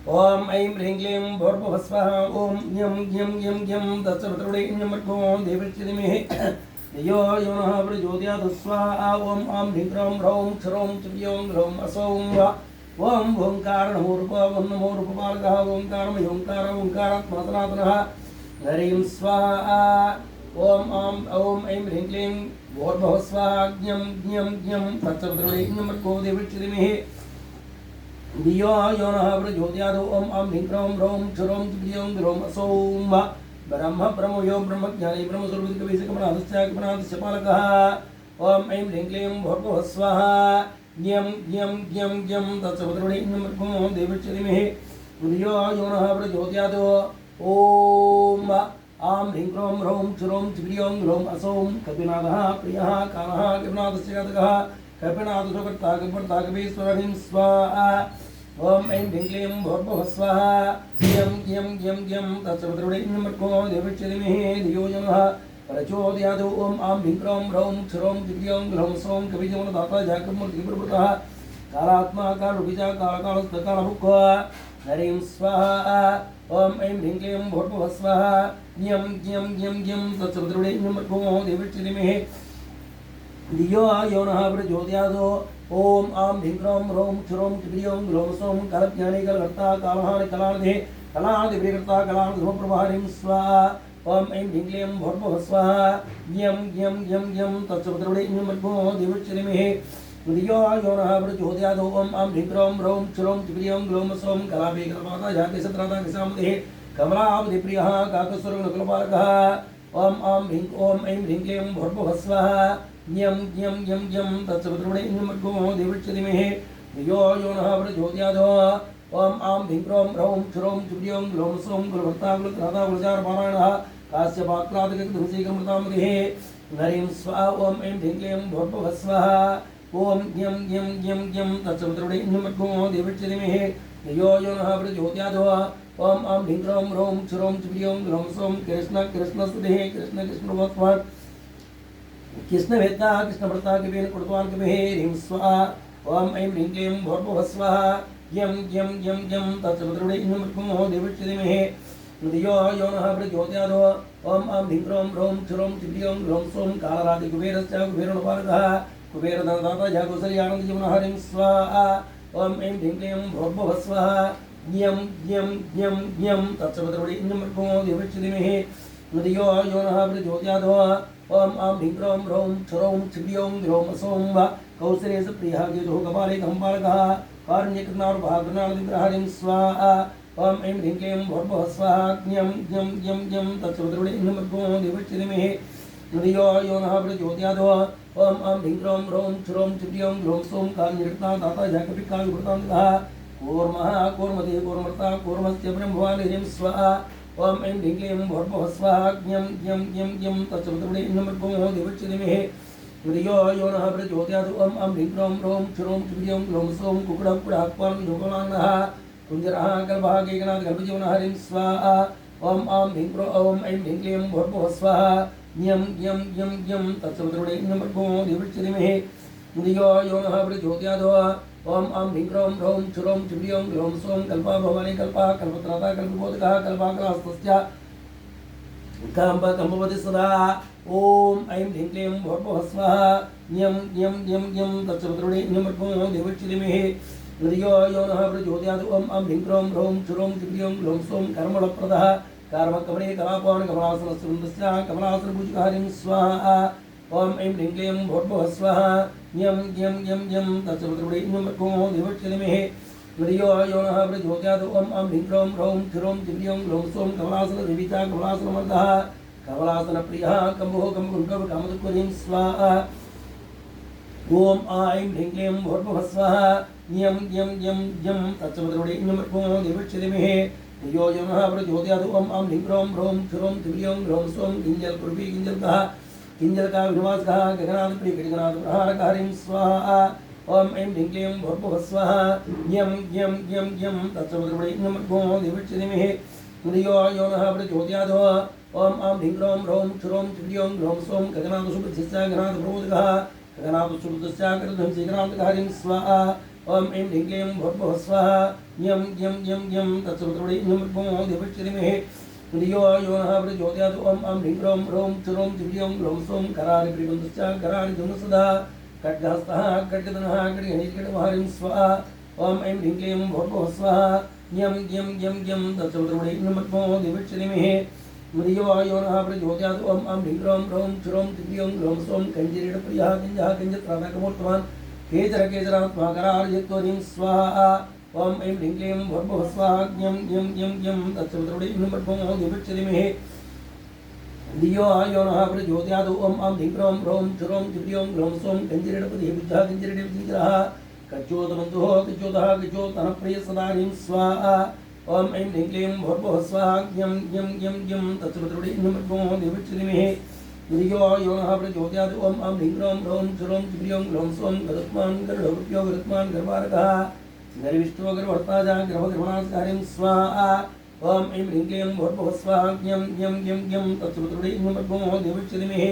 ओम ऐं ह्रीं क्लीं भूर्भुवः स्वाहा ओम यं यं यं यं तत्सवितुर्वरेण्यं देवस्य धीमहि धियो यो नः प्रचोदयात् स्वाहा ओम आं ह्रीं क्लीं ह्रौं क्षरौं च्रीं ह्रौं असौं ओम ओंकार नमो रूपाय नमो रूपपालकः ओंकारमय ओंकार ओंकारात्मा सनातनः हरिं स्वाहा ओम ओम ऐं ह्रीं क्लीं भूर्भुवः स्वाहा ज्ञं ज्ञं ज्ञं तत्सवितुर्वरेण्यं देवस्य धीमहि धियो यो नः प्रचोदयात् ओम आं ह्रीं क्लीं ह्रौं क्षरौं च्रीं ह्रौं असौं ब्रह्म ब्रह्मयो ब्रह्मज्ञानी ब्रह्मस्वरूपकविसकमनाथश्च पालकः ओम ऐं ह्रीं क्लीं भूर्भुवः स्वाहा ज्ञं ज्ञं ज्ञं ज्ञं तत्सवितुर्वरेण्यं देवस्य धीमहि धियो यो नः प्रचोदयात् ओम आं ह्रीं क्लीं ह्रौं क्षरौं च्रीं ह्रौं असौं कपिनाथः प्रियः कालः कपिनाथस्य जातकः कपिनाथसुकर्ता कपिर्ता कपीश्वरः स्वाहा ओम ऐं ह्रीं क्लीं भूर्भुवः स्वाहा यं यं यं यं तत्सवितुर्वरेण्यं देवस्य धीमहि धियो यो नः प्रचोदयात् ओम आं ह्रीं क्लीं ह्रौं क्षरौं च्रीं ह्रौं असौं कपिजमनदाता जाकर्मूर्तिप्रभृतः कालात्मा कालरूपिजा कालकालस्तकालभुक् हरिं स्वाहा ओम ऐं ह्रीं क्लीं भूर्भुवः स्वाहा यं यं यं यं तत्सवितुर्वरेण्यं देवस्य धीमहि धियो यो नः प्रचोदयात् ओम आं ह्रीं क्लीं ह्रौं क्षरौं च्रीं ह्रौं असौं कालज्ञानी कालकर्ता कालहानि कलानिधे कलानिधिप्रियकर्ता कलानिधुमप्रभारिं स्वाहा ओम ऐं ह्रीं क्लीं भूर्भुवः स्वाहा यं यं यं यं तत्सवितुर्वरेण्यं देवस्य धीमहि धियो यो नः प्रचोदयात् ओम आं ह्रीं क्लीं ह्रौं क्षरौं च्रीं ह्रौं असौं कलाभे कल्पनाथा जातिसत्राता किसामदेः कमलावधिप्रियः काकस्वरगुणकुलपालकः ओम ऐं ह्रीं क्लीं भूर्भुवः स्वाहा यं यं यं यं तत्सवितुर्वरेण्यं देवस्य धीमहि धियो यो नः प्रचोदयात् ओम आं ह्रीं क्लीं ह्रौं क्षरौं च्रीं ह्रौं असौं कुलभर्ता कुलत्राता कुलचारपारायणः काश्यपात्रादिकगुंसीकमृतामतिः हरिं स्वाहा ओम ऐं ह्रीं क्लीं भूर्भुवः स्वाहा ओम यं यं यं यं तत्सवितुर्वरेण्यं देवस्य धीमहि धियो यो नः प्रचोदयात् ओम आं ह्रीं क्लीं ह्रौं क्षरौं च्रीं ह्रौं असौं कृष्ण कृष्णस्तुतिः कृष्ण कृष्णभगवान् कृष्णवेत्ता कृष्णभर्ता कवेन कुर्तवान् कविः ह्रीं स्वाहा ओम ऐं ह्रीं क्लीं भूर्भुवः स्वाहा यं यं यं यं तत्सवितुर्वरेण्यं देवस्य धीमहि धियो यो नः प्रचोदयात् ओम आं ह्रीं क्लीं ह्रौं क्षरौं च्रीं ह्रौं असौं कालरातिकुबेरस्य कुबेरनुपालकः कुबेरधनदाता जगौसल्यानन्दजीवनः हरिं स्वाहा ओम ऐं ह्रीं क्लीं भूर्भुवः स्वाहा यं यं यं यं तत्सवितुर्वरेण्यं देवस्य धीमहि धियो यो नः प्रचोदयात् ओम आं ह्रीं क्लीं ह्रौं क्षरौं च्रीं ह्रौं असौं कौसलेश प्रियः केतुः कपाले कम्पालकः कारुण्यकृतनारुभागृणादिग्रहः हरिं स्वाहा ओम ऐं ह्रीं क्लीं भूर्भुवः स्वाहा यं यं यं यं तत्सवितुर्वरेण्यं देवस्य धीमहि धियो यो नः प्रचोदयात् ओम आं ह्रीं क्लीं ह्रौं क्षरौं च्रीं ह्रौं असौं कारुण्यकृतनारुभागृणादिग्रहः जाकपिकालविभृतान्तकः कूर्मः कूर्मते कूर्मर्ता कूर्मस्य ब्रह्मवान् हरिं स्वाहा ओम ऐं ह्रीं क्लीं भूर्भुवः स्वाहा यं यं यं यं तत्सवितुर्वरेण्यं देवस्य धीमहि धियो यो नः प्रचोदयात् ओम आं ह्रीं क्लीं ह्रौं क्षरौं च्रीं ह्रौं असौं कुक्कुटकुक्कुटः कुञ्जरः कल्पः केकनाथ कल्पजीवनः हरिं स्वाहा ओम ऐं ह्रीं क्लीं भूर्भुवः स्वाहा यं यं यं यं तत्सवितुर्वरेण्यं देवस्य धीमहि धियो यो नः प्रचोदयात् ओम आं ह्रीं क्लीं ह्रौं क्षरौं च्रीं ह्रौं असौं कल्पः भवानी कल्पः कल्पत्राता कल्पबोधकः कल्पाकलास्तस्य कम्पवति सदा ओम ऐं ह्रीं क्लीं भूर्भुवः स्वाहा यं यं यं यं तत्सवितुर्वरेण्यं देवस्य धीमहि धियो यो नः प्रचोदयात् ओम आं ह्रीं क्लीं ह्रौं क्षरौं च्रीं ह्रौं असौं कर्मणप्रदः कर्मकमले कलापान् कमलासनस्य वृन्दस्य कमलासनपूजिकः हरिं स्वाहा ओम ऐं ह्रीं क्लीं भूर्भुवः स्वाहा यं यं यं यं तत्सवितुर्वरेण्यं देवस्य धीमहि धियो यो नः प्रचोदयात् ओम आं ह्रीं क्लीं ह्रौं क्षरौं च्रीं ह्रौं असौं कमलासनदेवीचा कमलासनमर्दः कमलासनप्रियः कम्बुः कम्बकुण्डवकामदुःखहरिं स्वाहा ओम ऐं ह्रीं क्लीं भूर्भुवः स्वाहा यं यं यं यं तत्सवितुर्वरेण्यं देवस्य धीमहि धियो यो नः प्रचोदयात् ओम आं ह्रीं क्लीं ह्रौं क्षरौं च्रीं ह्रौं असौं किञ्जलकुर्वी किञ्जलकः किञ्जलका विनिवासकः गगनाथप्रियगणाथप्रहारकः हरिं स्वाहा ओम ऐं ह्रीं क्लीं भूर्भुवः स्वाहा यं यं यं यं तत्सवितुर्वरेण्यं देवस्य धीमहि धियो यो नः प्रचोदयात् ओम आं ह्रीं क्लीं ह्रौं क्षरौं च्रीं ह्रौं असौं गगनाथसुबुद्धस्य गगनाथप्रबोधकः गगनाथसुबुद्धस्य गगनध्वंसी गगनाथकः हरिं स्वाहा ओम ऐं ह्रीं क्लीं भूर्भुवः स्वाहा यं यं यं यं तत्सवितुर्वरेण्यं देवस्य धीमहि धियो यो नः प्रचोदयात् ओम ऐं ह्रीं क्लीं ह्रौं चुरौं चिव्र्यौं ह्रौं सौं करारि प्रियवन्तश्च करारि धुमसदा खड्गहस्तः खड्गधनः खड्गहनिष्कटमहरिं स्वाहा ओम ऐं ह्रीं क्लीं भूर्भुवः स्वाहा यं यं यं यं तत्सवितुर्वरेण्यं देवस्य धीमहि धियो यो नः प्रचोदयात् ओम ऐं ह्रीं क्लीं ह्रौं चुरौं चिव्र्यौं ह्रौं सौं कञ्जिरीडप्रियः कञ्जः कञ्जत्राटकमूर्तवान् केचर केचरात्माकरार्यत्वरीं स्वाहा ओम ऐं ह्रीं क्लीं भूर्भुवः स्वाहा यं यं यं यं तत्सवितुर्वरेण्यं देवस्य धीमहि धियो यो नः प्रचोदयात् ओम ऐं ह्रीं क्लीं ह्रौं चुरौं चिव्र्यौं ह्रौं सौं कञ्जिरीडपतिः बुद्धः कञ्जिरीडपिञ्जरः कच्चोतबन्धुः कच्चोतः कच्चोतनप्रियसदानीं स्वाहा ओम ऐं ह्रीं क्लीं भूर्भुवः स्वाहा यं यं यं यं तत्सवितुर्वरेण्यं देवस्य धीमहि धियो यो नः प्रचोदयात् ओम ऐं ह्रीं क्लीं ह्रौं चुरौं चिव्र्यौं ह्रौं सौं गरुत्मान् गरुडरूप्यो गरुत्मान् गर्भारकः गर्विष्ठो गर्भर्ता गर्भगर्भणास्कारिं स्वाहा ओम ऐं ह्रीं क्लीं भूर्भुवः स्वाहा यं यं यं यं तत्सवितुर्वरेण्यं देवस्य धीमहि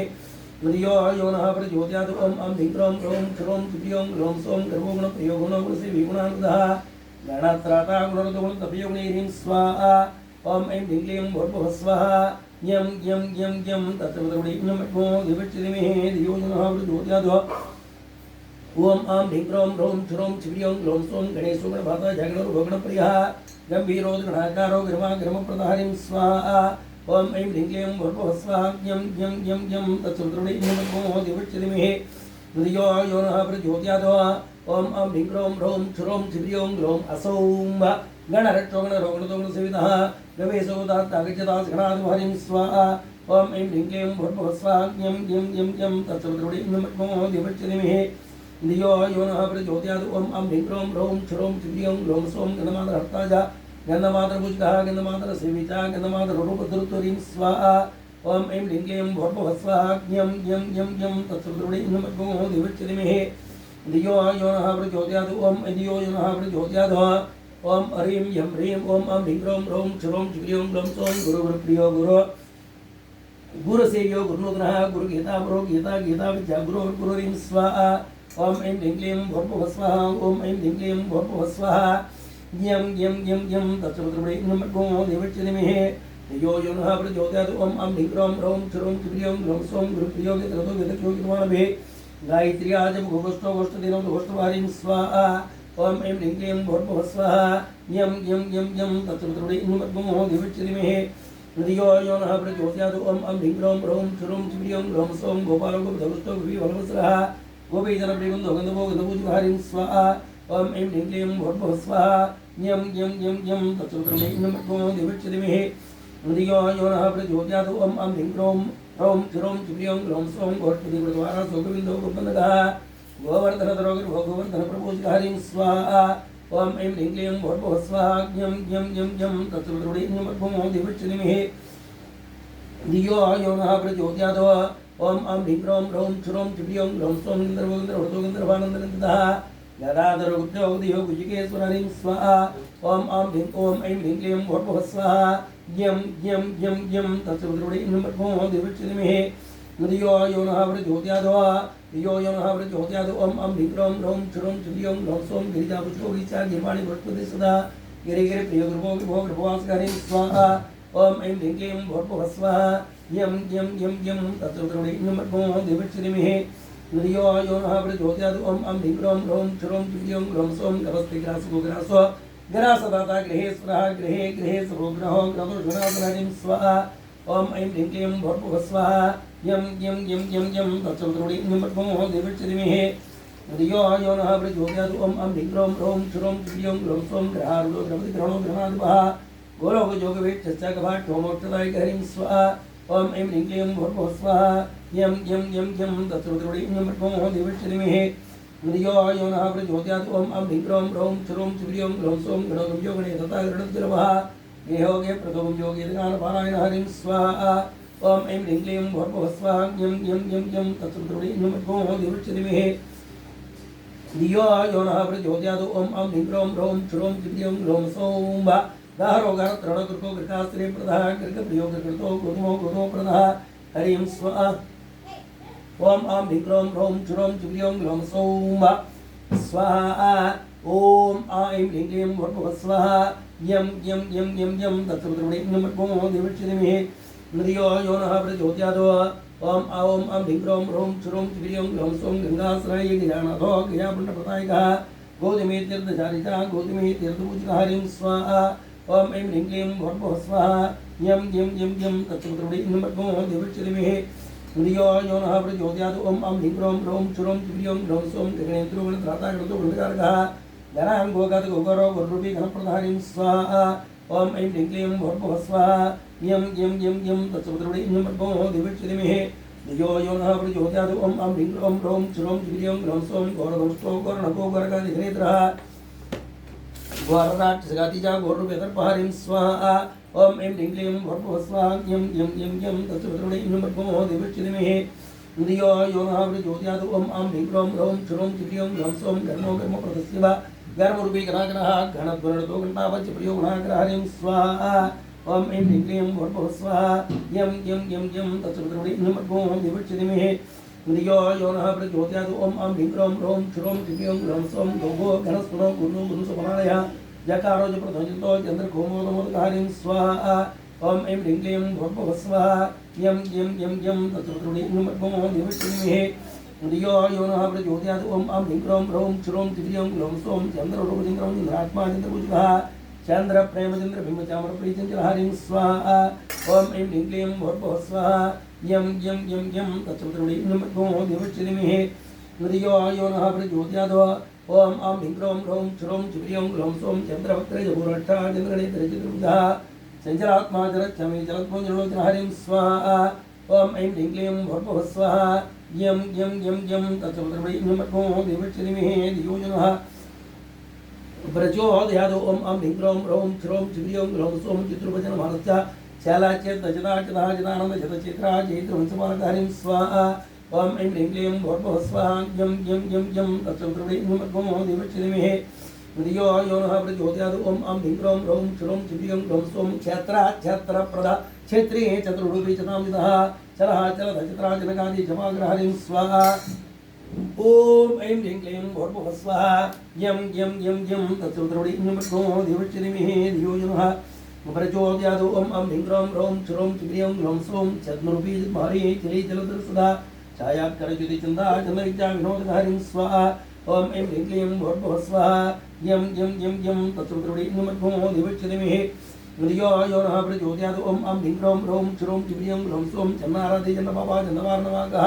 धियो यो नः प्रचोदयात् ओम ऐं ह्रीं क्लीं ह्रौं चुरौं चिव्र्यौं ह्रौं सौं गर्भोगुणप्रियो गुणगुणसेवी गुणानुदः गणात्राता गुणरुदगुणतपयोगुणैरीं स्वाहा ओम ऐं ह्रीं क्लीं भूर्भुवः स्वाहा यं यं यं यं तत्सवितुर्वरेण्यं देवस्य धीमहि धियो यो नः प्रचोदयात् ओम ऐं ह्रीं क्लीं ह्रौं चुरौं चिव्र्यौं ह्रौं सौं गणेशो गणभाता जगणोर्भगणप्रियः गम्भीरोदगणाकारो गर्मागर्मप्रदाहरिं स्वाहा ओम ऐं ह्रीं क्लीं भूर्भुवः स्वाहा यं यं यं यं तत्सवितुर्वरेण्यं देवस्य धीमहि धियो यो नः प्रचोदयात् ओम ऐं ह्रीं क्लीं ह्रौं चुरौं चिव्र्यौं ह्रौं असौं गणरक्षो गणरोगणतोगणसेवितः गवेशो दात्तागच्छदासगणाधिपतिं स्वाहा ओम ऐं ह्रीं क्लीं भूर्भुवः स्वाहा यं यं यं यं तत्सवितुर्वरेण्यं देवस्य धीमहि धियो यो नः प्रचोदयात् ओम ऐं ह्रीं क्लीं ह्रौं चुरौं चिव्र्यौं ह्रौं सौं गन्धमादरहर्ता च गन्धमादरभुजगः गन्धमादरसेविता गन्धमादररूपधृत्वरीं स्वाहा ओम ऐं ह्रीं क्लीं भूर्भुवः स्वाहा यं यं यं यं तत्सवितुर्वरेण्यं देवस्य धीमहि धियो यो नः प्रचोदयात् ओम धियो यो नः प्रचोदयात् ओम ह्रीं यं ह्रीं ओम ऐं ह्रीं क्लीं ह्रौं चुरौं चिव्र्यौं ह्रौं सौं गुरुप्रियो गुरुसेव्यो गुरुनुग्रहः गुरुगीतापरो गीता गीताविद्या गुरुरीं स्वाहा ओम ऐं ह्रीं क्लीं भूर्भुवः स्वाहा ओम ऐं ह्रीं क्लीं भूर्भुवः स्वाहा यं यं यं यं तत्सवितुर्वरेण्यं देवस्य धीमहि धियो यो नः प्रचोदयात् ओम ऐं ह्रीं क्लीं ह्रौं चुरौं चिव्र्यौं ह्रौं सौं गुरुप्रियो गीतरतो गीतक्यो गीतवानभे गायत्री आजम गोष्ठो गोष्ठदिनं गोष्ठवारीं स्वाहा ओम ऐं ह्रीं क्लीं भूर्भुवः स्वाहा यं यं यं यं तत्सवितुर्वरेण्यं देवस्य धीमहि धियो यो नः प्रचोदयात् ओम ऐं ह्रीं क्लीं ह्रौं चुरौं चिव्र्यौं ह्रौं सौं गोपालो गोपधगुष्ठो गोपीवल्लभस्रः गोपीजनप्रियगन्धो गन्धभोगन्धपूजभारीं स्वाहा ओम ऐं ह्रीं क्लीं भूर्भुवः स्वाहा यं यं यं यं तत्सवितुर्वरेण्यं देवस्य धीमहि धियो यो नः प्रचोदयात् ओम ऐं ह्रीं क्लीं ह्रौं चुरौं चिव्र्यौं ह्रौं सौं गोष्ठपतिकृतवारा सौगविन्दो गोपन्दकः गोवर्धनधरो गोवर्धनप्रपूजकारीं स्वाहा ओम ऐं ह्रीं क्लीं भूर्भुवः स्वाहा यं यं यं यं तत्सवितुर्वरेण्यं देवस्य धीमहि धियो यो नः प्रचोदयात् ओम ऐं ह्रीं क्लीं ह्रौं चुरौं चिव्र्यौं ह्रौं सौं गन्धर्वगन्धर्वतो गन्धर्वानन्दनन्दः गदाधरगुप्तोगदियो गुजिकेश्वरीं स्वाहा ओम ऐं ह्रीं क्लीं भूर्भुवः स्वाहा यं यं यं यं तत्सवितुर्वरेण्यं देवस्य धीमहि धियो यो नः प्रचोदयात् धियो यो नः प्रचोदयात् ओम ऐं ह्रीं क्लीं ह्रौं चुरौं चिव्र्यौं ह्रौं सौं गिरिजापुष्पो गिरिजा गिर्वाणि बृहस्पति सदा गिरिगिरिप्रियगुरुभोगिभोगृभवास्कारीं स्वाहा ओम ऐं ह्रीं क्लीं भूर्भुवः स्वाहा यं यं यं यं तत्सवितुर्वरेण्यं देवस्य धीमहि धियो यो नः प्रचोदयात् ओम ऐं ह्रीं क्लीं ह्रौं चुरौं चिव्र्यौं ह्रौं सौं गवस्तिग्रासो ग्रासो ग्रासदाता गृहेश्वरः गृहे गृहे सर्वग्रहो ग्रहोषणासनानीं स्वाहा ओम ऐं ह्रीं क्लीं भूर्भुवः स्वाहा यं यं यं यं यं तत्सवितुर्वरेण्यं देवस्य धीमहि धियो यो नः प्रचोदयात् ओम ऐं ह्रीं क्लीं ह्रौं चुरौं चिव्र्यौं ह्रौं सौं ग्रहारूढो ग्रहपतिग्रहणो ग्रहाधिपः गोलोकयोगवेक्षश्चकभाट्टोमोक्षदायिकहरिं स्वाहा ओम ऐं ह्रीं क्लीं भूर्भुवः स्वाहा यं यं यं यं तत्सवितुर्वरेण्यं देवस्य धीमहि धियो यो नः प्रचोदयात् ओम ऐं ह्रीं क्लीं ह्रौं चुरौं चिव्र्यौं ह्रौं सौं गणगम्यो गणेशता गरुडद्रवः गेहोगे प्रथमं योगेदगानपारायणहरिं स्वाहा ओम ऐं ह्रीं क्लीं भूर्भुवः स्वाहा यं यं यं यं तत्सवितुर्वरेण्यं देवस्य धीमहि धियो यो नः प्रचोदयात् ओम ऐं ह्रीं क्लीं ह्रौं चुरौं चिव्र्यौं ह्रौं सौं गारो गारत्रणकृतो कृतास्त्रे प्रदः कृतप्रियो कृतो गुरुमो गुरुमो प्रदः हरिं स्वाहा ओम ऐं ह्रीं क्लीं ह्रौं चुरौं चिव्र्यौं ह्रौं सौं स्वाहा ओम आ ऐं ह्रीं क्लीं भूर्भुवः स्वाहा यं यं यं यं यं तत्सवितुर्वरेण्यं भर्गो देवस्य धीमहि धियो यो नः प्रचोदयात् ओम आ ओम अं ह्रीं क्रों ह्रौं क्षुरौं क्षिप्रियं ग्लौं सौं गङ्गासनाय गिरानाथो गयापुण्डप्रदायकः गौतमी तीर्थचारिता गौतमी तीर्थपूजितः ह्रीं स्वाहा ओम ऐं ह्रीं क्लीं भूर्भुवः स्वाहा यं यं यं यं तत्सवितुर्वरेण्यं भर्गो देवस्य धीमहि धियो यो नः प्रचोदयात् ओम अं ह्रीं क्रों ह्रौं क्षुरौं क्षिप्रियं ग्लौं सौं गगनेन्द्रो गणत्राता गणतो गणकारकः गणां गोगत गोगरो गुरुरूपी गणप्रधारिं स्वाहा ओम ऐं ह्रीं क्लीं भूर्भुवः स्वाहा यं यं यं यं तत्सवितुर्वरेण्यं भर्गो देवस्य धीमहि धियो यो नः प्रचोदयात् ओम अं ह्रीं क्रों ह्रौं क्षुरौं क्षिप्रियं ग्लौं सौं घोरदंष्टो घोरणको घोरगणिघ्नेत्रः घोरराक्षसघातिजा घोररूपेतर्पहारिं स्वाहा ओम ऐं ह्रीं क्लीं भूर्भुवः स्वाहा यं यं यं यं तत्सवितुर्वरेण्यं भर्गो देवस्य धीमहि धियो यो नः प्रचोदयात् ओम अं ह्रीं क्रों ह्रौं क्षुरौं क्षिप्रियं ग्लौं सौं घर्मो घर्मप्रदस्य गर्मरूपी गणागणः घनध्वनितो घण्टावच्च प्रियो गुणाग्रह ह्रीं स्वाहा ओम ऐं ह्रीं क्लीं भूर्भुवः स्वाहा यं यं यं यं तत्सवितुर्वरेण्यं भर्गो देवस्य धीमहि धियो यो नः प्रचोदयात् ओम अं ह्रीं क्रों ह्रौं क्षुरौं क्षिप्रियं ग्लौं सौं गौगो घनस्फुरो गुरुः गुरुसुपनालयः जकारो च प्रथमजितो चन्द्रकोमोदमोदकः ह्रीं स्वाहा ओम ऐं ह्रीं क्लीं भूर्भुवः स्वाहा यं यं यं यं तत्सवितुर्वरेण्यं भर्गो देवस्य धीमहि धियो यो नः प्रचोदयात् ओम अं ह्रीं क्रों ह्रौं क्षुरौं क्षिप्रियं ग्लौं सौं चन्द्ररूपचन्द्रं चन्द्रात्मा चन्द्रभुजः चन्द्रप्रेमचन्द्रबिम्बचामरप्रीतिञ्चलः ह्रीं स्वाहा ओम ऐं ह्रीं क्लीं भूर्भुवः स्वाहा यं यं यं यं तत्सवितुर्वरेण्यं भर्गो देवस्य धीमहि धियो यो नः प्रचोदयात् ओम अं ह्रीं क्रों ह्रौं क्षुरौं क्षिप्रियं ग्लौं सौं चन्द्रवक्त्रजपूरट्टः चन्द्रनेत्रचित्रभुजः चञ्चलात्मा जलच्छमी जलत्मञ्जलोचनः ह्रीं स्वाहा ओम ऐं ह्रीं क्लीं भूर्भुवः स्वाहा यं यं यं यं तत्सवितुर्वरेण्यं भर्गो देवस्य धीमहि धियो यो नः प्रचोदयात् ओम अं ह्रीं क्रों ह्रौं क्षुरौं क्षिप्रियं ग्लौं सौं चित्रभजनमानस्य शालाच्यदजदाचितः चैत्रवंशपालकः ह्रीं स्वाहा ओम ऐं ह्रीं क्लीं भूर्भुवः स्वाहा यं यं यं यं तत्सवितुर्वरेण्यं भर्गो देवस्य धीमहि धियो यो नः प्रचोदयात् ओम अं ह्रीं क्रों ह्रौं क्षुरौं क्षिप्रियं ग्लौं सौं क्षेत्रप्रदा क्षेत्रे चतुर्रूपी चतांजितः चलः चलधचित्रा जनकादि जपाग्रह ह्रीं स्वाहा ओम ऐं ह्रीं क्लीं भूर्भुवः स्वाहा यं यं यं यं तत्सवितुर्वरेण्यं भर्गो देवस्य धीमहि धियो यो नः प्रचोदयात् ओम अं ह्रीं क्रों ह्रौं क्षुरौं क्षिप्रियं ग्लौं सौं छद्मरूपी भारी चली जलधरसदा छायाकरज्योतिचन्दा चन्द्रविद्या विनोदकः ह्रीं स्वाहा ओम ऐं ह्रीं क्लीं भूर्भुवः स्वाहा यं यं यं यं तत्सवितुर्वरेण्यं भर्गो देवस्य धीमहि धियो यो नः प्रचोदयात् ओम अं ह्रीं क्रों ह्रौं क्षुरौं क्षिप्रियं ग्लौं सौं चन्नाराधे चन्द्रपापा चन्द्रवार्णवाकः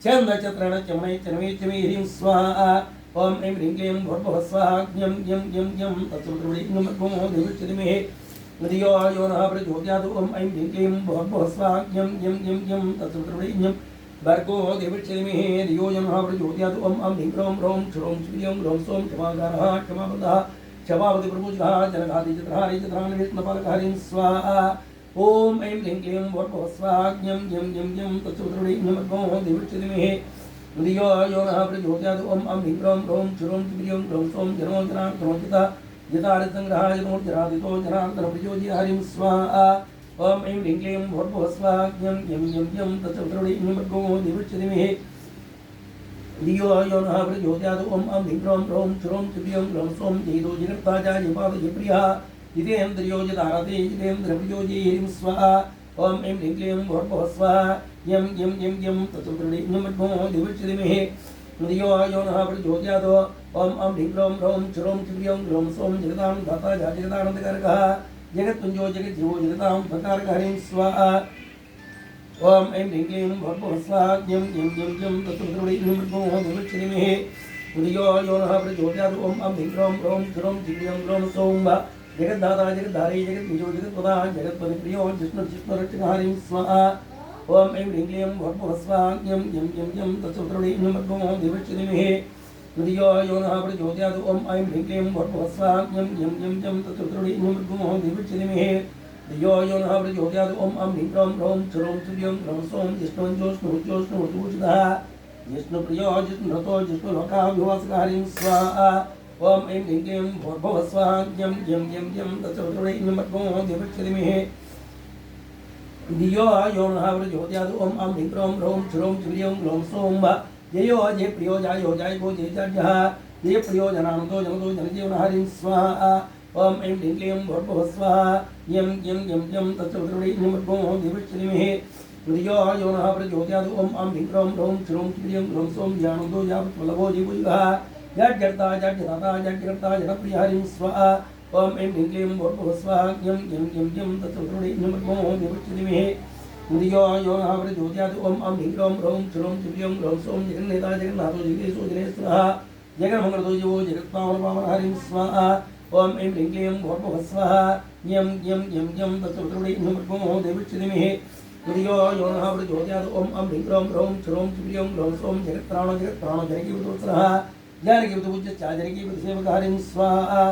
चन्द्रचत्रणचमनैश्चनमेच्चमे ह्रीं स्वाहा ओम ऐं ह्रीं क्लीं भूर्भुवः स्वाहा यं यं यं यं तत्सवितुर्वरेण्यं भर्गो देवस्य धीमहि धियो यो नः प्रचोदयात् ओम ऐं ह्रीं क्लीं भूर्भुवः स्वाहा यं यं यं यं तत्सवितुर्वरेण्यं भर्गो देवस्य धीमहि धियो यो नः प्रचोदयात् ओम अं ह्रीं क्रों ह्रौं क्षुरौं क्षिप्रियं ग्लौं सौं क्षमागारः क्षमाबन्धः क्षमावति प्रभुजः जनकादिचत्राणिविष्णुपालकः ह्रीं स्वाहा ओम ऐं ह्रीं क्लीं भूर्भुवः स्वाहा यं यं यं यं तत्सवितुर्वरेण्यं भर्गो देवस्य धीमहि धियो यो नः प्रचोदयात् ओम अं ह्रीं क्रों ह्रौं क्षुरौं क्षिप्रियं ग्लौं सौं जनो जनार्दनोचितः जितारिसङ्ग्रहाय जनार्दनो जनार्दनप्रियोजितः ह्रीं स्वाहा ओम ऐं ह्रीं क्लीं भूर्भुवः स्वाहा यं यं यं यं तत्सवितुर्वरेण्यं भर्गो देवस्य धीमहि धियो यो नः प्रचोदयात् ओम अं ह्रीं क्रों ह्रौं क्षुरौं क्षिप्रियं ग्लौं सौं जयितो जगत्ताजा जयपादजयप्रियः जितेन्द्रियो जितारते जितेन्द्रप्रियोजि ह्रीं स्वाहा ओम ऐं ह्रीं क्लीं भूर्भुवः स्वाहा यं यं यं यं तत्सवितुर्वरेण्यं भर्गो देवस्य धीमहि धियो यो नः प्रचोदयात् ओम अं ह्रीं क्रों ह्रौं क्षुरौं क्षिप्रियं ग्लौं सौं जगतां दाता जगदानन्दकारकः जगत्पुञ्जो जगज्जीवो जगतां प्रकारकः ह्रीं स्वाहा ओम ऐं ह्रीं क्लीं भूर्भुवः स्वाहा यं यं यं यं तत्सवितुर्वरेण्यं भर्गो देवस्य धीमहि धियो यो नः प्रचोदयात् ओम अं ह्रीं क्रों ह्रौं क्षुरौं क्षिप्रियं ग्लौं सौं जगद्दाता जगद्धारी जगद्बीजो जगत्प्रदा जगत्पतिप्रियो जिष्णुरक्षकः ह्रीं स्वाहा ओम ऐं ह्रीं क्लीं भूर्भुवः स्वाहा यं यं यं यं तत्सवितुर्वरेण्यं भर्गो देवस्य धीमहि धियो यो नः प्रचोदयात् ओम ऐं ह्रीं क्लीं भूर्भुवः स्वाहा यं यं यं यं तत्सवितुर्वरेण्यं भर्गो देवस्य धीमहि धियो यो नः प्रचोदयात् ओम अं ह्रीं क्रों ह्रौं क्षुरौं क्षिप्रियं ग्लौं सौं जिष्णुवञ्जोष्णुभुजोष्णुभुजः जिष्णुप्रियो जिष्णुरतो जिष्णुलोकाभिवासकः ह्रीं स्वाहा ओम ऐं ह्रीं क्लीं भूर्भुवः स्वाहा यं यं यं यं तत्सवितुर्वरेण्यं भर्गो देवस्य धीमहि धियो यो नः प्रचोदयात् ओम अं ह्रीं क्रों ह्रौं क्षुरौं क्षिप्रियं ग्लौं सौं जयो जय प्रियो जायो जायको जय जाड्यः ये प्रयोजनानंदो जनतो जनजीवनहारिं स्वाहा ओम ऐं ह्रीं क्लीं भूर्भुवः स्वाहा यं यं यं यं तत्सवितुर्वरेण्यं देवश्रीमहे मृयो यो नः प्रचोदयात् ओम अं ह्रीं क्रों ह्रौं श्रों क्लीं ग्लौं सौं ज्ञानन्दो यावत्वल्लभो जीवयुगः जड्जर्ता जड्जदाता जड्जकर्ता जनप्रियहरिं स्वाहा ओम ऐं ह्रीं क्लीं भूर्भुवः स्वाहा यं यं यं यं तत्सवितुर्वरेण्यं देवश्रीमहे मृयो यो नः प्रचोदयात् ओम अं ह्रीं क्रों ह्रौं श्रों क्लीं ग्लौं सौं जगन्नेता जगन्नाथो जगदीशो जगन्नेश्वरः जगन्मङ्गलतो जीवो जगत्पावनपावनहरिं स्वाहा ओम ऐं ह्रीं क्लीं भूर्भुवः स्वाहा यं यं यं यं तत्सवितुर्वरेण्यं देवश्रीमहे मृयो यो नः प्रचोदयात् ओम अं ह्रीं क्रों ह्रौं श्रों क्लीं ग्लौं सौं जगत्प्राणो जनकीवतोत्तरः जानकीवतपूज्यश्च जनकीवतसेवकहरिं स्वाहा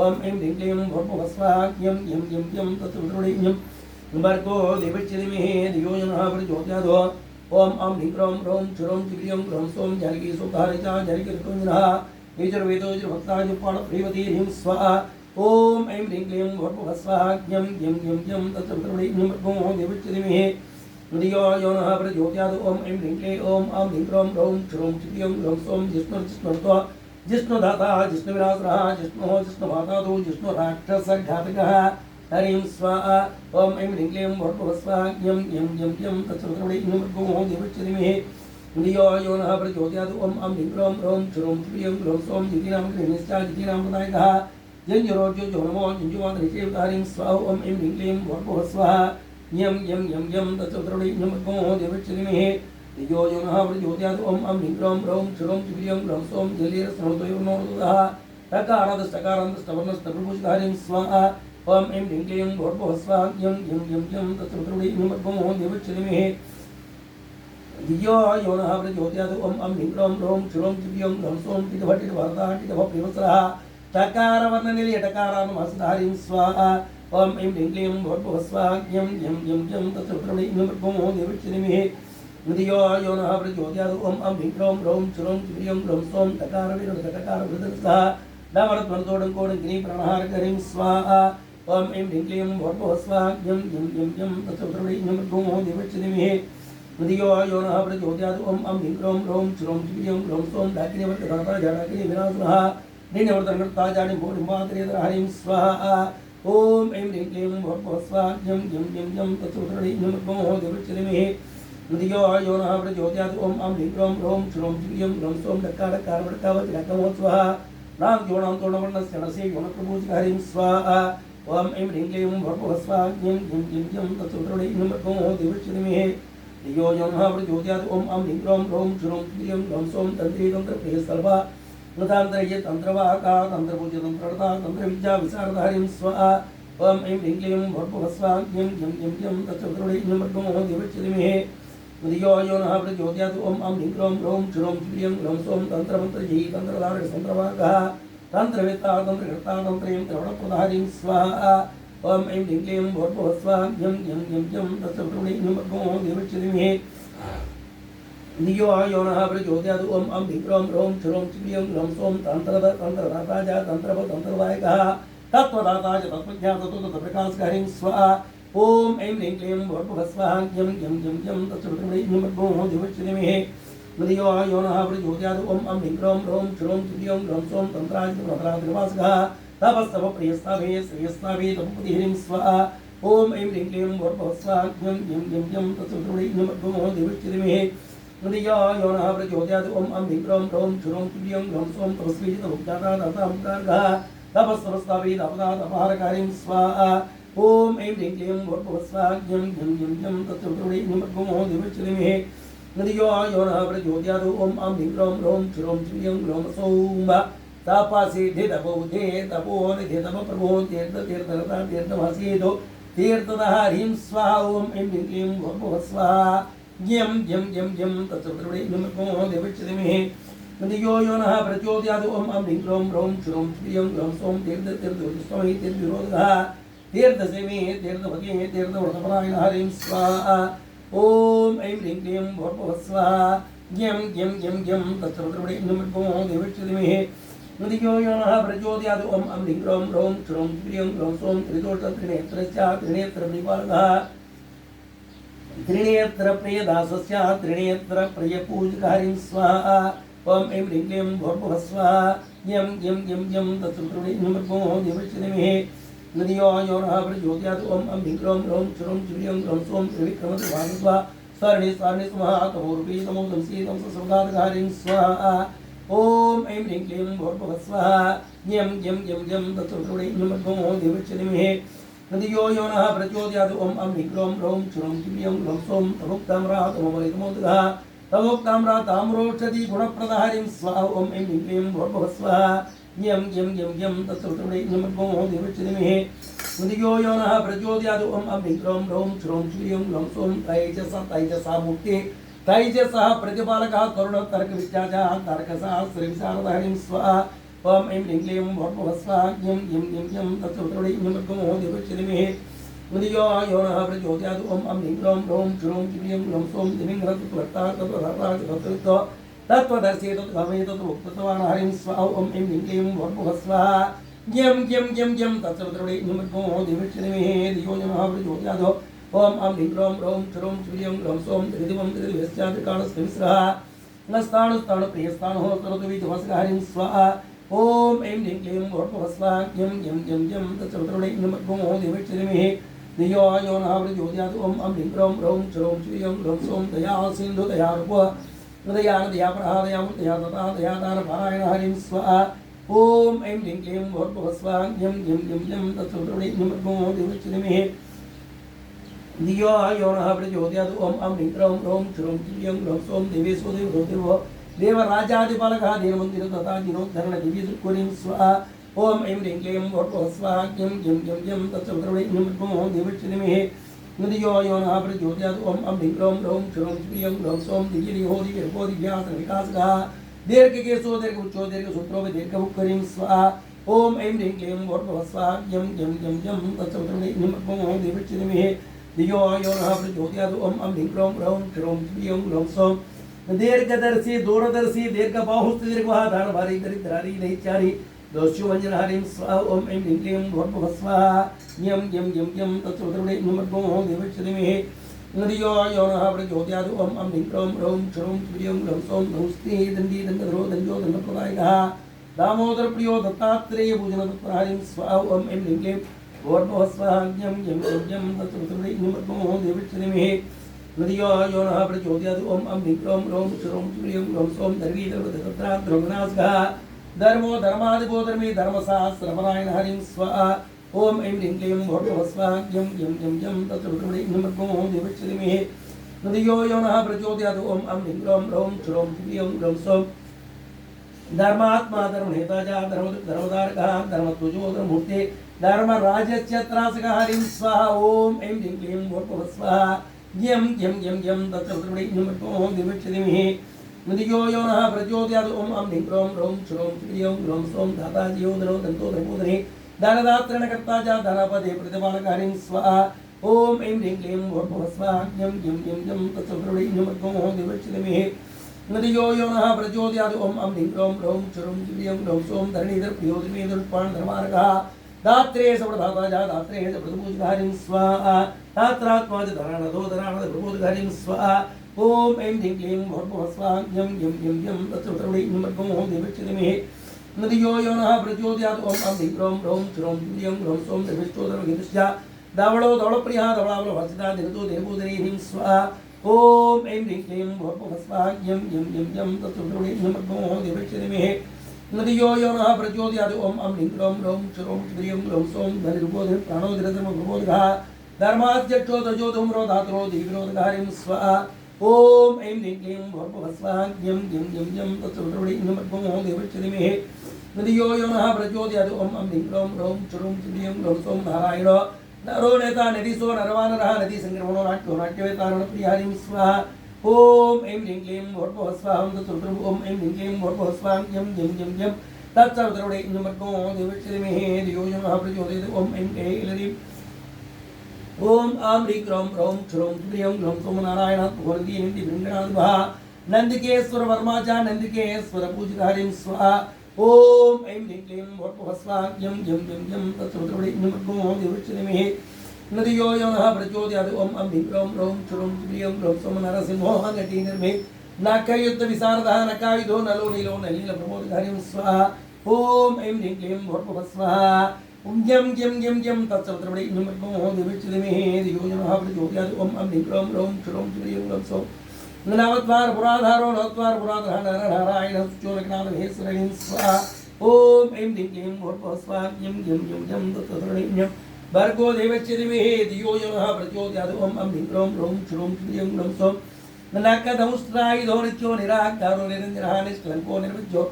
ओम ऐं ह्रीं क्लीं भूर्भुवः स्वाहा यं यं यं यं तत्सवितुर्वरेण्यं भर्गो देवश्रीमहे धियो यो नः प्रचोदयात् ओम अं ह्रीं क्रों ह्रौं श्रों क्लीं ग्लौं सौं जानकीसुतारिच जानकीरतोञ्जनः यजुर्वेदोजुर्भक्ताजुपाणप्रियवती स्वाहा ओम ऐं ह्रीं क्लीं भूर्भुवः स्वाहा यं यं यं यं तत्सवितुर्वरेण्यं देवश्रीमहे मृयो यो नः प्रचोदयात् ओम ऐं ह्रीं क्लीं ओम अं ह्रीं क्रों ह्रौं श्रों क्लीं ग्लौं सौं जिष्णुर्जिष्णुर्त्वा जिष्णुदाता जिष्णुविनाशनः जिष्णुः जिष्णुमातातु जिष्णुराक्षसघातकः हरिं स्वाहा ओम ऐं ह्रीं क्लीं भूर्भुवः स्वाहा यं यं यं यं तत्सवितुर्वरेण्यं देवश्रीमहे मृयो यो नः प्रचोदयात् ओम अं ह्रीं क्रों ह्रौं श्रों क्लीं ग्लौं सौं जितीनां गृहिणीश्च जितीनां प्रदायकः जञ्जुरोज्यो नमो जञ्जुवादनिचेवतारिं स्वाहा ओम ऐं ह्रीं क्लीं भूर्भुवः स्वाहा यं यं यं यं तत्सवितुर्वरेण्यं देवश्रीमहे यो यो नः प्रचोदयात् ओम अं ह्रीं क्रों ह्रौं श्रों क्लीं ग्लौं सौं जलीरस्नोतयोर्नोदः तकारादष्टकारान्तस्तवर्णस्तप्रभुजधारिं स्वाहा ओम ऐं ह्रीं क्लीं भूर्भुवः स्वाहा यं यं यं यं तत्सवितुर्वरेण्यं देवश्रीमहे धियो यो नः प्रचोदयात् ओम अं ह्रीं क्रों ह्रौं श्रों क्लीं ग्लौं सौं टिटभटिटभरताटिटभप्रिवत्सरः टकारवर्णनिलयटकारानुमसधारिं स्वाहा ओम ऐं ह्रीं क्लीं भूर्भुवः स्वाहा यं यं यं यं तत्सवितुर्वरेण्यं देवश्रीमहे मृयो यो नः प्रचोदयात् ओम अं ह्रीं क्रों ह्रौं श्रों क्लीं ग्लौं सौं टकारविरुद्धटकारवृद्धस्तः डामरत्वन्तोडङ्कोडङ्गिनीप्राणहारकरिं स्वाहा ओम ऐं ह्रीं क्लीं भूर्भुवः स्वाहा यं यं यं यं तत्सवितुर्वरेण्यं देवश्रीमहे मृयो यो नः प्रचोदयात् ओम अं ह्रीं क्रों ह्रौं श्रों क्लीं ग्लौं सौं डाकिनीवर्तकर्ता जाडाकिनीविनाशनः नीनवर्तनकर्ता जाडिम्भोडिम्बान्तरेतरहरिं स्वाहा ओम ऐं ह्रीं क्लीं भूर्भुवः स्वाहा यं यं यं यं तत्सवितुर्वरेण्यं देवश्रीमहे मृयो यो नः प्रचोदयात् ओम अं ह्रीं क्रों ह्रौं श्रों क्लीं ग्लौं सौं डक्कारडक्कारवडकावचिरकमोत्सवः नामयोणान्तोणवर्णस्य नरसे योनप्रभुजहरिं स्वाहा ओम ऐं ह्रीं क्लीं भूर्भुवः स्वाहा यं यं यं यं तत्सवितुर्वरेण्यं देवश्रीमहे यो यो नः प्रचोदयात् ओम अं ह्रीं क्रों ह्रौं श्रों क्लीं ग्लौं सौं तन्त्रीतन्त्रप्रियस्तल्भा तन्त्रये तन्त्रवाहका तन्त्रपूज्यतन्त्रहर्ता तन्त्रविद्याविशारदहरिं स्वाहा ओम ऐं ह्रीं क्लीं भूर्भुवः स्वाहा यं यं यं यं तत्सवितुर्वरेण्यं देवश्रीमहे मृयो यो नः प्रचोदयात् ओम अं ह्रीं क्रों ह्रौं श्रों क्लीं ग्लौं सौं तन्त्रमन्त्रजयी तन्त्रधारकतन्त्रवाहकः तन्त्रवेत्ता तन्त्रकर्ता तन्त्रयन्त्रवणप्रदाहरिं स्वाहा ओम ऐं ह्रीं क्लीं भूर्भुवः स्वाहा यं यं यं यं तत्सवितुर्वरेण्यं देवश्रीमहे धियो यो नः प्रचोदयात् ओम अं ह्रीं क्रों ह्रौं श्रों क्लीं ग्लौं सौं तन्त्रदाता च तन्त्रदायकः तत्त्वदाता च तत्त्वज्ञातत्वप्रकाशहरिं स्वाहा ओम ऐं ह्रीं क्लीं भूर्भुवः स्वाहा यं यं यं यं तत्सवितुर्वरेण्यं देवश्रीमहे मृयो यो नः प्रचोदयात् ओम अं ह्रीं क्रों ह्रौं श्रों क्लीं ग्लौं सौं तन्त्राजितमन्त्रादिनिवासकः तपस्तपप्रियस्ताभे श्रेयस्ताभे तपपतिहरिं स्वाहा ओम ऐं ह्रीं क्लीं भूर्भुवः स्वाहा यं यं यं यं तत्सवितुर्वरेण्यं देवश्रीमहे मृयो यो नः प्रचोदयात् ओम अं ह्रीं क्रों ह्रौं श्रों क्लीं ग्लौं सौं तपस्वीजितमुक्ताता दातामुक्तार्घः तपस्तपस्ताभे तपदातपहारकारिं स्वाहा ओम ऐं ह्रीं क्लीं भूर्भुवः स्वाहा यं यं यं यं तत्सवितुर्वरेण्यं देवश्रीमहे मृयो यो नः प्रचोदयात् ओम अं ह्रीं क्रों ह्रौं श्रों क्लीं ग्लौं सौं तापासिद्धितपोधे तपोनिधि तपप्रभो तीर्थतीर्थरता तीर्थमासीदो तीर्थदहरिं स्वाहा ओम ऐं ह्रीं क्लीं भूर्भुवः स्वाहा यं यं यं यं तत्सवितुर्वरेण्यं देवश्रीमहे मृयो यो नः प्रचोदयात् ओम अं ह्रीं क्रों ह्रौं श्रों क्लीं ग्लौं सौं तीर्थतीर्थस्वामी तीर्थविरोधः तीर्थसेवे तीर्थपते तीर्थव्रतपरायणहरिं स्वाहा ओम ऐं ह्रीं क्लीं भूर्भुवः स्वाहा यं यं यं यं तत्सवितुर्वरेण्यं देवश्रीमहे मृयो यो नः प्रचोदयात् ओम अं ह्रीं क्रों ह्रौं श्रों क्लीं ग्लौं सौं त्रिदोषत्रिनेत्रश्च त्रिनेत्रप्रियपालकः त्रिनेत्रप्रियदासस्य त्रिनेत्रप्रियपूजकहरिं स्वाहा ओम ऐं ह्रीं क्लीं भूर्भुवः स्वः यं यं यं यं तत्सवितुर्वरेण्यं देवस्य धीमहि नदियो यो नः प्रचोदयात् ओम अं ह्रीं क्लीं ह्रौं क्षुरं क्षुरियं ह्रौं सों त्रिविक्रमत्रिभागस्वा स्वर्णे स्वर्णे स्वः तमोरूपी तमो दंसी तमस सर्वदाधारिं स्वाहा ओम ऐं ह्रीं क्लीं भूर्भुवः स्वः यं यं यं यं तत्सवितुर्वरेण्यं देवस्य धीमहि नदियो यो नः प्रचोदयात् ओम अं ह्रीं क्लीं ह्रौं क्षुरं क्षुरियं ह्रौं सों तमोक्ताम्रातमोदघः तमोक्ताम्राताम्रोषधि गुणप्रदाहरिं स्वाहा ओम ऐं ह्रीं क्लीं भूर्भुवः स्वः यं यं यं यं तत्सवितुर्वरेण्यं देवस्य धीमहि नदियो यो नः प्रचोदयात् ओम अं ह्रीं क्लीं ह्रौं क्षुरं क्षुरियं ह्रौं सों तैजसा मूर्ति तैजसः प्रतिपालकः करुणतर्कविद्याचः तारकशास्त्रविशारदहरिं स्वाहा ओम ऐं ह्रीं क्लीं भूर्भुवः स्वः यं यं यं यं तत्सवितुर्वरेण्यं देवस्य धीमहि नदियो यो नः प्रचोदयात् ओम अं ह्रीं क्लीं ह्रौं क्षुरं क्षुरियं ह्रौं सों तत्त्वदर्शी तत्त्वमे तत्त्वोक्तवान् हरिं स्वाहा ओम ऐं ह्रीं क्लीं भूर्भुवः स्वः यं यं यं यं तत्सवितुर्वरेण्यं देवस्य धीमहि धियो यो नः प्रचोदयात् ओम अं ह्रीं क्लीं ह्रौं क्षुरं क्षुरियं ह्रौं सों त्रिदिवं त्रिदिवश्चात्रिकाणस्मिस्रः नस्ताणुस्ताणुप्रियस्ताणुः सरतुविधवस्कर हरिं स्वाहा ओम ऐं ह्रीं क्लीं भूर्भुवः स्वः यं यं यं यं तत्सवितुर्वरेण्यं देवस्य धीमहि धियो यो नः प्रचोदयात् ओम अं ह्रीं क्लीं ह्रौं क्षुरं क्षुरियं ह्रौं सों दया सिन्धु दयारूपः दयान दयापरः दयामुक्तया तथा दयादानपारायण हरिं स्वाहा ओम ऐं ह्रीं क्लीं भूर्भुवः स्वः यं यं यं यं तत्सवितुर्वरेण्यं देवस्य धीमहि धियो यो नः प्रचोदयात् ओम अं ह्रीं क्लीं ह्रौं क्षुरं क्षुरियं ह्रौं सों देवेशो देवो देवराजादिपालकः दीनमन्दिर तथा दीनोद्धरण दिव्यदुर्गुणिं स्वाहा ओम ऐं ह्रीं क्लीं भूर्भुवः स्वः यं यं यं यं तत्सवितुर्वरेण्यं देवस्य धीमहि नदियो यो नः प्रचोदयात् ओम अं ह्रीं क्लीं ह्रौं क्षुरं क्षुरियं ह्रौं सों दिव्यदेहो दिव्यरूपो दिव्यासनविकासकः दीर्घकेशो दीर्घउच्चो दीर्घसूत्रो दीर्घमुखरिं स्वाहा ओम ऐं ह्रीं क्लीं भूर्भुवः स्वः यं यं यं यं तत्सवितुर्वरेण्यं देवस्य धीमहि धियो यो नः प्रचोदयात् ओम अं ह्रीं क्लीं ह्रौं क्षुरं क्षुरियं ह्रौं सों दीर्घदर्शी दूरदर्शी दीर्घबाहुस्थ दीर्घवाधारभारी दरिद्रारी दैत्यारी दोष्युभञ्जन हरिं स्वाहा ओम ऐं ह्रीं क्लीं भूर्भुवः स्वः यं यं यं यं तत्सवितुर्वरेण्यं देवस्य धीमहि नदियो यो नः प्रचोदयात् ओम अं ह्रीं क्लीं ह्रौं क्षुरं क्षुरियं ह्रौं सों नमस्ते दण्डी दण्डधरो दण्डो दण्डप्रदायकः दामोदरप्रियो दत्तात्रेय पूजनतत्पर हरिं स्वाहा ओम ऐं ह्रीं क्लीं भूर्भुवः स्वः यं यं यं यं तत्सवितुर्वरेण्यं देवस्य धीमहि नदियो यो नः प्रचोदयात् ओम अं ह्रीं क्लीं ह्रौं क्षुरं क्षुरियं ह्रौं सों धर्मीधर्मविनाशकः धर्मो धर्मादिपो धर्मी धर्मशास्त्रपरायण हरिं स्वाहा ओम ऐं ह्रीं क्लीं भूर्भुवः स्वः यं यं यं यं तत्सवितुर्वरेण्यं देवस्य धीमहि नदियो यो नः प्रचोदयात् ओम अं ह्रीं क्लीं ह्रौं क्षुरं क्षुरियं ह्रौं सों धर्मात्मा धर्मनेता धर्मधारकः धर्मध्वजो धर्ममूर्ति धर्मराजस्यत्रासकः हरिं स्वाहा ओम ऐं ह्रीं क्लीं भूर्भुवः स्वः यं यं यं यं तत्सवितुर्वरेण्यं देवस्य धीमहि नदियो यो नः प्रचोदयात् ओम अं ह्रीं क्लीं ह्रौं क्षुरं क्षुरियं ह्रौं सों धाता जीवो धनो दन्तो धर्मोदरे दानदात्रणकर्ता च धनपदे प्रतिपालकः हरिं स्वाहा ओम ऐं ह्रीं क्लीं भूर्भुवः स्वः यं यं यं यं तत्सवितुर्वरेण्यं देवस्य धीमहि नदियो यो नः प्रचोदयात् ओम अं ह्रीं क्लीं ह्रौं क्षुरं क्षुरियं ह्रौं सों धरणीधरप्रियो धर्मेधरुष्पान् धर्मार्कः दात्रे सवधाता च दात्रे प्रतिपूजकः हरिं स्वाहा दात्रात्मा च धरानदो धरानद प्रबोधकः हरिं स्वाहा ओम ऐं ह्रीं क्लीं भूर्भुवः स्वः यं यं यं यं तत्सवितुर्वरेण्यं देवस्य धीमहि नदियो यो नः प्रचोदयात् ओम अं ह्रीं क्लीं ह्रौं क्षुरं क्षुरियं ह्रौं सों धर्मिष्ठो धर्मगीतश्च धवलो धवलप्रियः धवलावलभर्जिता दिनतो दिनपूजने ह्रीं स्वाहा ओम ऐं ह्रीं क्लीं भूर्भुवः स्वः यं यं यं यं तत्सवितुर्वरेण्यं देवस्य धीमहि नदियो यो नः प्रचोदयात् ओम अं ह्रीं क्लीं ह्रौं क्षुरं क्षुरियं ह्रौं सों धनिरूपो प्राणो धर्मप्रबोधकः धर्माध्यक्षो ध्वजो धूम्रो धातुरो दिविरोधकः हरिं स्वाहा ओम ऐं ह्रीं क्लीं भूर्भुवः स्वः यं यं यं यं तत्सवितुर्वरेण्यं देवस्य धीमहि नदियो यो नः प्रचोदयात् ओम अं ह्रीं क्लीं ह्रौं क्षुरं क्षुरियं ह्रौं सों नारायणो नरो नेता नदीसो नरवानरः नदी संक्रमणो नाट्यो नाट्यवेता नरप्रियः हरिं स्वाहा ओम ऐं ह्रीं क्लीं भूर्भुवः स्वः तत्सवितुर्वरेण्यं ओम ऐं ह्रीं क्लीं भूर्भुवः स्वः यं यं यं यं तत्सवितुर्वरेण्यं देवस्य धीमहि धियो यो नः प्रचोदयात् ओम ऐं क्लीं ओम आं ह्रीं क्लीं ह्रौं क्षुरं क्षुरियं ह्रौं सों नारायणः भगवती नन्दी भृङ्गणाधिपः नन्दिकेश्वर वर्मा च नन्दिकेश्वर पूजकः हरिं स्वाहा ओम ऐं ह्रीं क्लीं भूर्भुवः स्वः यं यं यं यं तत्सवितुर्वरेण्यं देवस्य धीमहि नदियो यो नः प्रचोदयात् ओम अं ह्रीं क्लीं ह्रौं क्षुरं क्षुरियं ह्रौं सों नरसिंहो नटी निर्मे नाकयुद्ध विशारदः नकायुधो नलो नीलो नलील प्रमोदधारिं स्वाहा ओम ऐं ह्रीं क्लीं भूर्भुवः स्वाहा ओम यं यं यं यं तत्सवितृवरेण्यं भर्गो देवस्य धीमहि धियो यो नः प्रचोदयात् ओम अं ह्रीं क्लीं ह्रौं क्षुरं ह्रीं क्लीं सौं नवद्वार पुराधारो नवद्वार पुराधः नारायण चोरज्ञानमहेश्वरीं स्वाहा ओम ऐं ह्रीं क्लीं भूर्भुवः स्वाहा यं यं यं यं तत्सवितृवरेण्यं भर्गो देवस्य धीमहि धियो यो नः प्रचोदयात् ओम अं ह्रीं क्लीं ह्रौं क्षुरं ह्रीं क्लीं सौं नकदंष्ट्रायुधो नित्यो निराकारो निरञ्जनः निष्कलङ्को निर्विज्यो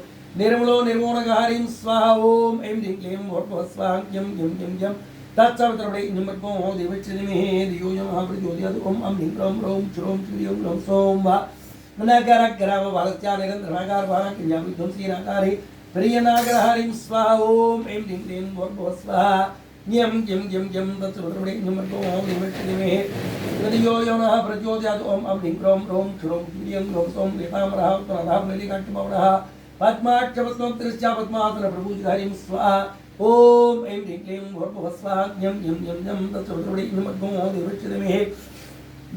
निर्मलो निर्मोणकारीं स्वाहा ओम ऐं ह्रीं क्लीं भूर्भुवः स्वाहा यं यं यं यं तत्सवितृवरेण्यं भर्गो देवस्य धीमहि धियो यो नः प्रचोदयात् ओम अं ह्रीं क्लीं ह्रौं क्षुरं ह्रीं क्लीं सौं नगरग्रामबालस्या निरन्तरनागारभारक्रियाविध्वंसीनाकारे प्रियनागरहरिं स्वाहा ओम ऐं ह्रीं क्लीं भूर्भुवः स्वाहा यं यं यं यं तत्सवितृवरेण्यं भर्गो देवस्य धीमहि धियो यो नः प्रचोदयात् ओम अं ह्रीं क्लीं ह्रौं क्षुरं ह्रीं क्लीं सौं एताम्रः उत्तराधारनीलिकण्ठमौळः पद्माक्षपद्मोक्तृश्च पद्मासन प्रभुजहरिं स्वाहा ओम ऐं ह्रीं क्लीं भूर्भुवः स्वाहा यं यं यं यं तत्सवितृवरेण्यं भर्गो देवस्य धीमहि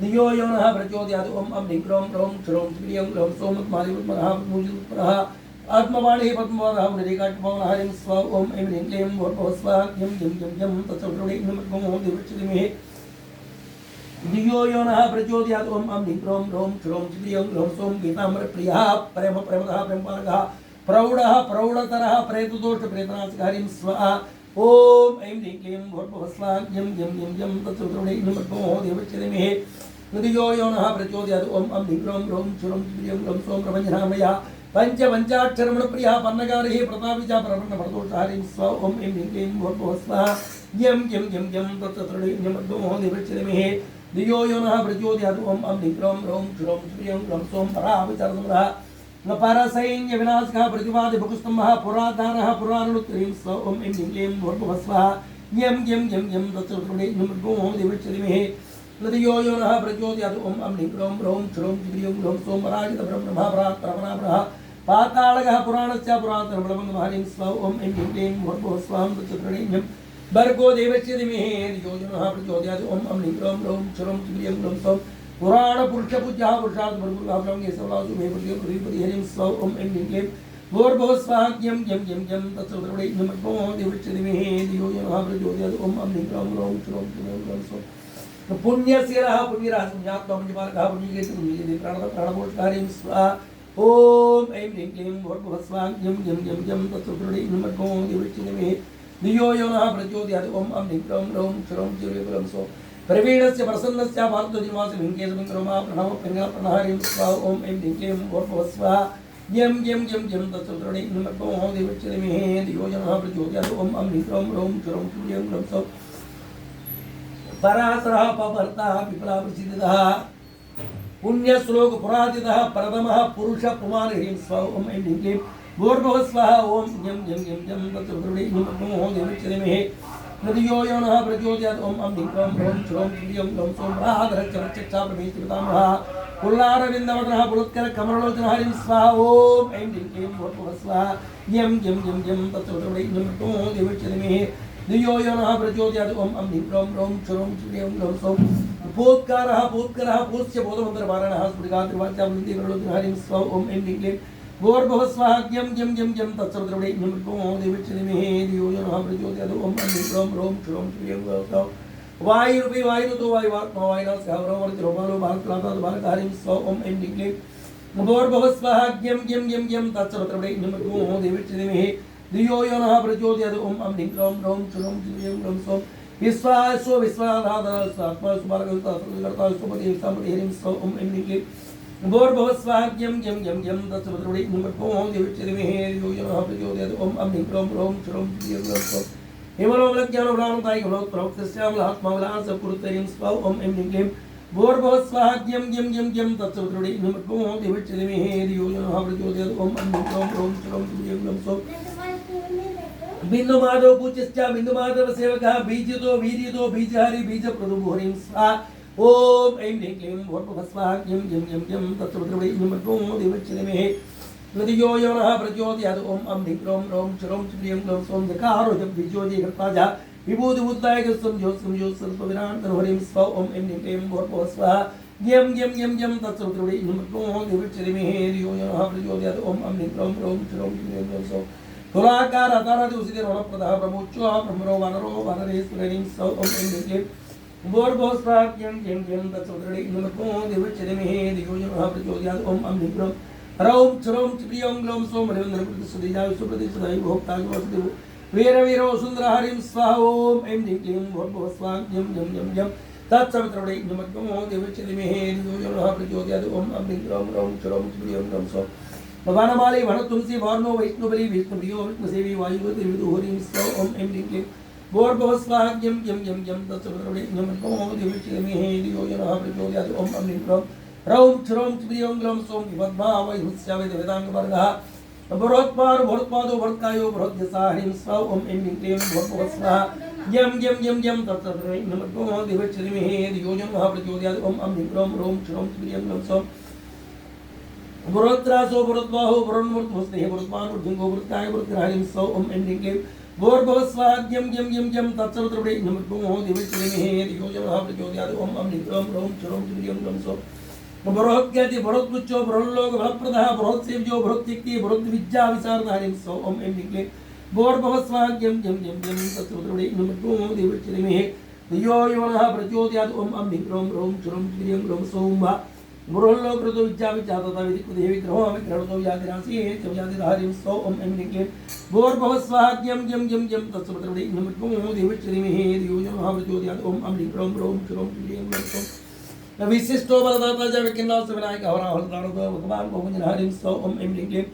धियो यो नः प्रचोदयात् ओम अं ह्रीं क्लीं ह्रौं क्षुरं ह्रीं क्लीं सौं पद्मादिपद्मनः पद्मोजितपुरः आत्मवाणी पद्मवरः मुनिकाट्मौनहरिं स्वाहा ओम ऐं ह्रीं क्लीं भूर्भुवः स्वाहा यं यं यं यं तत्सवितृवरेण्यं भर्गो देवस्य धीमहि धियो यो नः प्रचोदयात् ओम अं ह्रीं क्लीं ह्रौं क्षुरं ह्रीं क्लीं सौं गीताम्रप्रियः प्रेम प्रेमदः प्रेमपालकः प्रौढः प्रौढतरः प्रेतदोषप्रेतनाशकहरिं स्वाहा ओम ऐं ह्रीं क्लीं भूर्भुवः स्वाहा यं यं यं यं तत्सवितृवरेण्यं भर्गो देवस्य धीमहि धियो यो नः प्रचोदयात् ओम अं ह्रीं क्लीं ह्रौं क्षुरं ह्रीं क्लीं सौं प्रभञ्जनामयः पंचाक्षरमणप्रियः पन्नगारिः प्रतापी च प्रपन्नप्रदोषहरिं स्वाहा ओम ऐं ह्रीं क्लीं भूर्भुवः स्वाहा यं यं यं यं तत्सवितृवरेण्यं भर्गो देवस्य धीमहि धियो यो नः प्रचोदयात् ओम अं ह्रीं क्लीं ह्रौं क्षुरं ह्रीं क्लीं सौं पराविचरसमरः परसैन्यविनाशकः प्रतिवादिभकुस्तम्भः पुराधारः पुराणोत्तरीं स्वाहा ओम ऐं ह्रीं क्लीं भूर्भुवः स्वाहा यं यं यं यं तत्सवितृवरेण्यं भर्गो देवस्य धीमहि धियो यो नः प्रचोदयात् ओम अं ह्रीं क्लीं ह्रौं क्षुरं ह्रीं क्लीं सौं पराजितब्रह्मभ्रातरपरापरः पाताळकः पुराणस्य पुरातनब्रह्महरिं स्वाहा ओम ऐं ह्रीं क्लीं भूर्भुवः स्वाहा तत्सवितृवरेण्यं भर्गो देवस्य धीमहि धियो यो नः प्रचोदयात् ओम अं ह्रीं क्लीं ह्रौं क्षुरं ह्रीं क्लीं सौं पुराणपुरुषपूज्यः पुरुषार्थ भर्गुर्भावं केशवलासु मे हरिं स्वाहा ओम ऐं ह्रीं क्लीं भूर्भुवः स्वाहा यं यं यं यं तत्सवितृवरेण्यं भर्गो देवस्य धीमहि धियो यो नः प्रचोदयात् ओम अं ह्रीं क्लीं ह्रौं क्षुरं ह्रीं क्लीं सौं पुण्यशीलः पुण्यराजः पुण्यात्मा पुण्यपालकः पुण्यकीर्तिः पुण्यकीर्तिः प्राणपोषकारीं स्वाहा ओम ऐं ह्रीं क्लीं भूर्भुवः स्वाहा यं यं यं यं तत्सवितृवरेण्यं भर्गो देवस्य धीमहि धियो यो नः प्रचोदयात् ओम अं ह्रीं क्लीं ह्रौं क्षुरं ह्रीं क्लीं सौं प्रवीणस्य प्रसन्नस्य भारतदिवासि विङ्केशमङ्करमा प्रणवप्रणहरिं स्वाहा ओम ऐं ह्रीं क्लीं भूर्भुवः स्वाहा यं यं यं यं तत्सवितृवरेण्यं भर्गो देवस्य धीमहि धियो यो नः प्रचोदयात् ओम अं ह्रीं क्लीं ह्रौं क्षुरं ह्रीं क्लीं सौं पराशरः पवर्तः विप्लवप्रसिद्धः पुण्यश्लोक पुरादितः प्रथमः पुरुष पुमानहरिं स्वाहा ओम ऐं ह्रीं क्लीं भूर्भुवः स्वाहा ओम यं यं यं यं तत्सवितृवरेण्यं भर्गो देवस्य धीमहि धियो यो नः प्रचोदयात् ओम अं ह्रीं क्लीं ह्रौं क्षुरं ह्रीं क्लीं सौं प्रचक्षाप्रभेतिपितामहः पुल्लारविन्दवदनः पुलुत्करकमललोचनहरिं स्वाहा ओम ऐं ह्रीं क्लीं भूर्भुवः स्वाहा यं यं यं यं तत्सवितृवरेण्यं भर्गो देवस्य धीमहि धियो यो नः प्रचोदयात् ओम अं ह्रीं क्लीं ह्रौं क्षुरं ह्रीं क्लीं सौं पोत्कारः पूस्य बोधमन्त्रपारायणः स्फुटिकात्रिवाच्यावृन्दिवरलोचनहरिं स्वाहा ओम ऐं ह्रीं क्लीं भूर्भुवः स्वाहा यं यं यं यं तत्सवितृवरेण्यं भर्गो देवस्य धीमहि धियो यो नः प्रचोदयात् ओम अं ह्रीं क्लीं ह्रौं क्षुरं ह्रीं क्लीं सौं वायुरूपी वायुतो वायुवात्मा वायुनाथः वरोवरतिरोमालो भारतलातादभारकहरिं स्वाहा ओम ऐं ह्रीं क्लीं भूर्भुवः स्वाहा यं यं यं यं तत्सवितृवरेण्यं भर्गो देवस्य धीमहि धियो यो नः प्रचोदयात् ओम अं ह्रीं क्लीं ह्रौं क्षुरं ह्रीं क्लीं सौं विश्वासो विश्वाधारस्वात्मा सुभारकर्ता सुपति हरिं स्वाहा ओम ऐं ह्रीं क्लीं भूर्भुवः स्वाहा यं यं यं यं तत्सवितृवरेण्यं भर्गो देवस्य धीमहि धियो यो नः प्रचोदयात् ओम अं ह्रीं क्लीं ह्रौं क्षुरं ह्रीं क्लीं सौं हिमलोकज्ञानोदानतायिकलोत्प्रवक्तस्यामलात्माविलासपुरुतरीं स्वाहा ओम ऐं ह्रीं क्लीं भूर्भुवः स्वाहा यं यं यं यं तत्सवितृवरेण्यं भर्गो देवस्य धीमहि धियो यो नः प्रचोदयात् ओम अं ह्रीं क्लीं ह्रौं क्षुरं ह्रीं क्लीं सौं बिंदु माधव पूज्यश्च बिंदु माधव सेवकः बीजितो वीर्यतो बीजहरि बीजप्रदुभूरिं स्वाहा ओम ऐं ह्रीं क्लीं भूर्भुवः स्वाहा यं यं यं यं तत्सवितृवरेण्यं भर्गो देवस्य धीमहि धियो यो नः प्रचोदयात् ओम अं ह्रीं क्लीं ह्रौं क्षुरं ह्रीं क्लीं सौं जकारो जप विजोजीकृताजा विभूतिबुद्धायकस्वं ज्योत्स्वं ज्योत्स्वरूपविराट्तनहरिं स्वाहा ओम ऐं ह्रीं क्लीं भूर्भुवः स्वाहा यम यम यम यम तत्सवितुर्वरेण्यं भर्गो देवस्य धीमहि धियो यो नः प्रचोदयात् ओम अं ह्रीं क्लीं ह्रौं क्षरौं क्लीं सौः तुलाकार अतारदिवसिते रणप्रदः ब्रह्मोच्चः ब्रह्मणो वानरो वानरेश्वरीं सौ ओम ऐं ह्रीं क्लीं भूर्भुवस्वाह्यं यं यं तत्सवितुर्वरेण्यं भर्गो देवस्य धीमहि धियो यो नः प्रचोदयात् ओम अं ह्रीं क्लीं ह्रौं क्षरौं क्लीं ग्लौं सौः मरिवन्दनप्रतिष्ठिताय सुप्रतिष्ठिताय भोक्ताय वसुदेवो वीरवीरो सुन्दरहरिं स्वाहा ओम ऐं ह्रीं क्लीं भूर्भुवस्वाह्यं यं यं यं तत्सवितुर्वरेण्यं भर्गो देवस्य धीमहि धियो यो नः प्रचोदयात् ओम अं ह्रीं क्लीं ह्रौं क्षरौं क्लीं ग्लौं सौः भवानमाली भण तुलसी वर्णो वैष्णुबली विष्णुप्रियो विष्णुसेवी वायुवती विदुहरीं सौ ओम ऐं ह्रीं क्लीं भूर्भुवस्वाह्यं यं यं यं तत्सवितुर्वरेण्यं भर्गो देवस्य धीमहि धियो यो नः प्रचोदयात् ओम अं ह्रीं क्लीं ह्रौं क्षरौं क्लीं ग्लौं सौः विपद्भावै हुस्यावै वेदाङ्गवर्गः बृहत्पादो भरत्पादो भरत्कायो बृहद्यसा ह्रीं सौ ओम ऐं ह्रीं क्लीं भूर्भुवस्वाहा यं यं यं यं तत्सवितुर्वरेण्यं भर्गो देवस्य धीमहि धियो यो नः प्रचोदयात् ओम अं ह्रीं ह्रौं क्षरौं क्लीं ग्लौं सौः बुरोत्रासो बुरोद्वाहो बुरोन्मूर्तमस्तेः बुरोत्मानुर्जङ्गो बुरोत्काय बुरोत्ग्रहणीं सौ ओम ऐं ह्रीं क्लीं भूर्भुवस्वाह्यं यं यं यं तत्सवितुर्वरेण्यं भर्गो देवस्य धीमहि धियो यो नः प्रचोदयात् ओम अं ह्रीं ह्रौं क्षरौं क्लीं ग्लौं सौः बृहद्गति बृहद्मुच्चो बृहल्लोक बृहत्प्रदः बृहत्सेव्यो बृहत्तिक्ति बृहद्विद्या विशारदानीं सौ ओम ऐं ह्रीं क्लीं भूर्भुवस्वाह्यं यं यं यं तत्सवितुर्वरेण्यं भर्गो देवस्य धीमहि धियो यो नः प्रचोदयात् ओम अं ह्रीं ह्रौं क्षरौं क्लीं ग्लौं सौः बृहल्लोकृतो विद्या विद्यातता विधिकृते विग्रहो विग्रहणतो व्याधिरासि व्याधिधारीं सौ ओम ऐं ह्रीं क्लीं भूर्भुवस्वाह्यं यं यं यं तत्सवितुर्वरेण्यं भर्गो देवस्य धीमहि धियो यो नः प्रचोदयात् ओम अं ह्रीं ह्रौं क्षरौं क्लीं ग्लौं सौः विशिष्टो बलदाता च विघ्ननाश विनायक हरा हलदारो भगवान गोविंद हरिं सौ ओम ऐं ह्रीं क्लीं